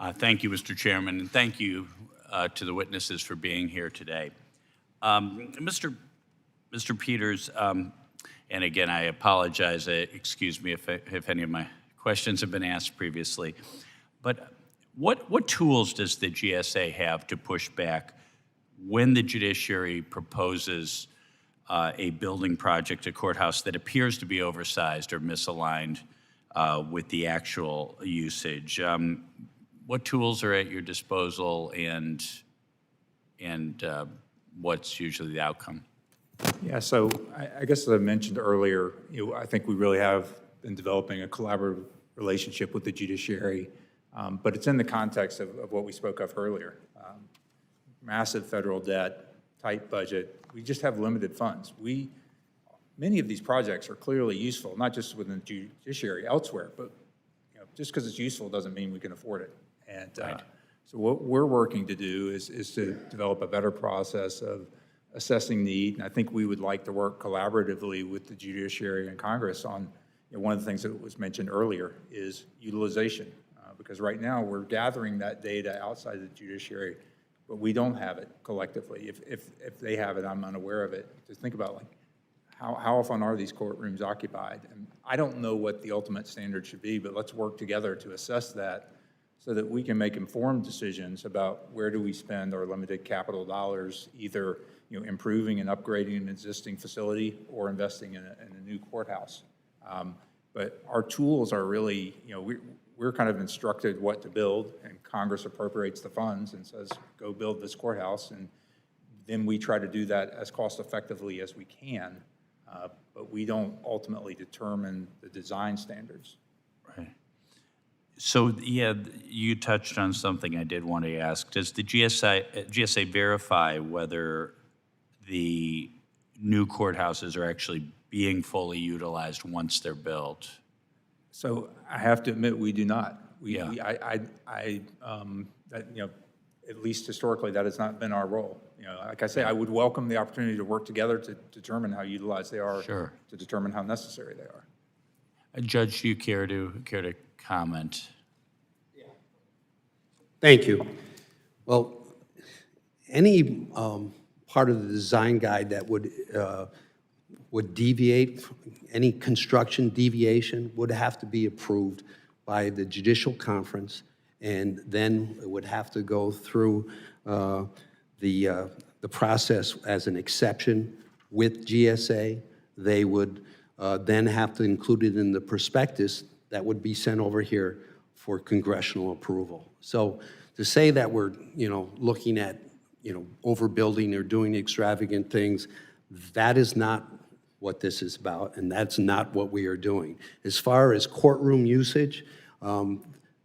Thank you, Mr. Chairman, and thank you to the witnesses for being here today. Mr. Peters, and again, I apologize, excuse me if any of my questions have been asked previously, but what tools does the GSA have to push back when the judiciary proposes a building project, a courthouse that appears to be oversized or misaligned with the actual usage? What tools are at your disposal, and what's usually the outcome? Yeah, so I guess as I mentioned earlier, I think we really have been developing a collaborative relationship with the judiciary, but it's in the context of what we spoke of earlier. Massive federal debt, tight budget. We just have limited funds. Many of these projects are clearly useful, not just within the judiciary, elsewhere, but just because it's useful doesn't mean we can afford it. And right. So what we're working to do is to develop a better process of assessing need. And I think we would like to work collaboratively with the judiciary and Congress on, one of the things that was mentioned earlier is utilization. Because right now we're gathering that data outside the judiciary, but we don't have it collectively. If they have it, I'm unaware of it. Just think about how often are these courtrooms occupied? And I don't know what the ultimate standard should be, but let's work together to assess that so that we can make informed decisions about where do we spend our limited capital dollars, either improving and upgrading an existing facility or investing in a new courthouse. But our tools are really, we're kind of instructed what to build, and Congress appropriates the funds and says, go build this courthouse, and then we try to do that as cost effectively as we can, but we don't ultimately determine the design standards. Right. So, yeah, you touched on something I did want to ask. Does the GSA verify whether the new courthouses are actually being fully utilized once they're built? So I have to admit, we do not. At least historically, that has not been our role. Like I say, I would welcome the opportunity to work together to determine how utilized they are, sure, to determine how necessary they are. Judge, do you care to comment? Yeah. Thank you. Well, any part of the design guide that would deviate, any construction deviation would have to be approved by the Judicial Conference, and then it would have to go through the process as an exception with GSA. They would then have to include it in the prospectus that would be sent over here for congressional approval. So to say that we're looking at overbuilding or doing extravagant things, that is not what this is about, and that's not what we are doing. As far as courtroom usage,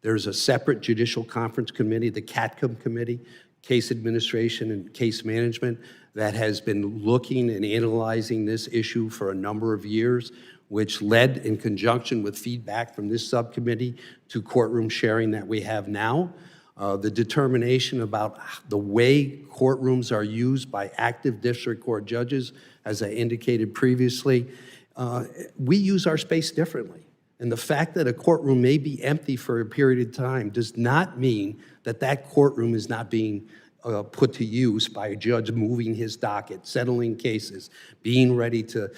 there's a separate Judicial Conference Committee, the CATCOM Committee, Case Administration and Case Management, that has been looking and analyzing this issue for a number of years, which led, in conjunction with feedback from this subcommittee, to courtroom sharing that we have now. The determination about the way courtrooms are used by active district court judges, as I indicated previously, we use our space differently. And the fact that a courtroom may be empty for a period of time does not mean that that courtroom is not being put to use by a judge moving his docket, settling cases, being ready to,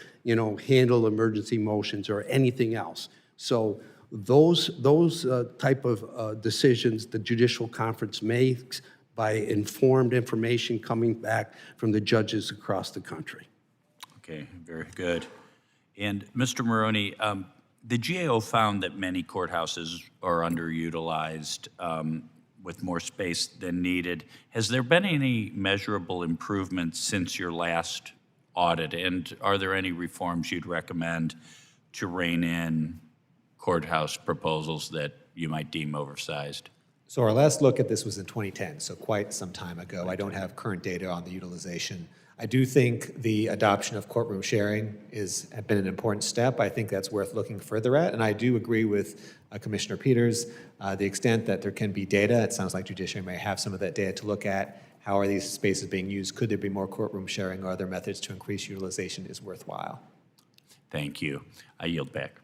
handle emergency motions or anything else. So those type of decisions the Judicial Conference makes by informed information coming back from the judges across the country. Okay, very good. And Mr. Maroney, the GAO found that many courthouses are underutilized with more space than needed. Has there been any measurable improvements since your last audit? And are there any reforms you'd recommend to rein in courthouse proposals that you might deem oversized? So our last look at this was in 2010, so quite some time ago. I don't have current data on the utilization. I do think the adoption of courtroom sharing has been an important step. I think that's worth looking further at, and I do agree with Commissioner Peters. The extent that there can be data, it sounds like judiciary may have some of that data to look at. How are these spaces being used? Could there be more courtroom sharing or other methods to increase utilization is worthwhile. Thank you. I yield back.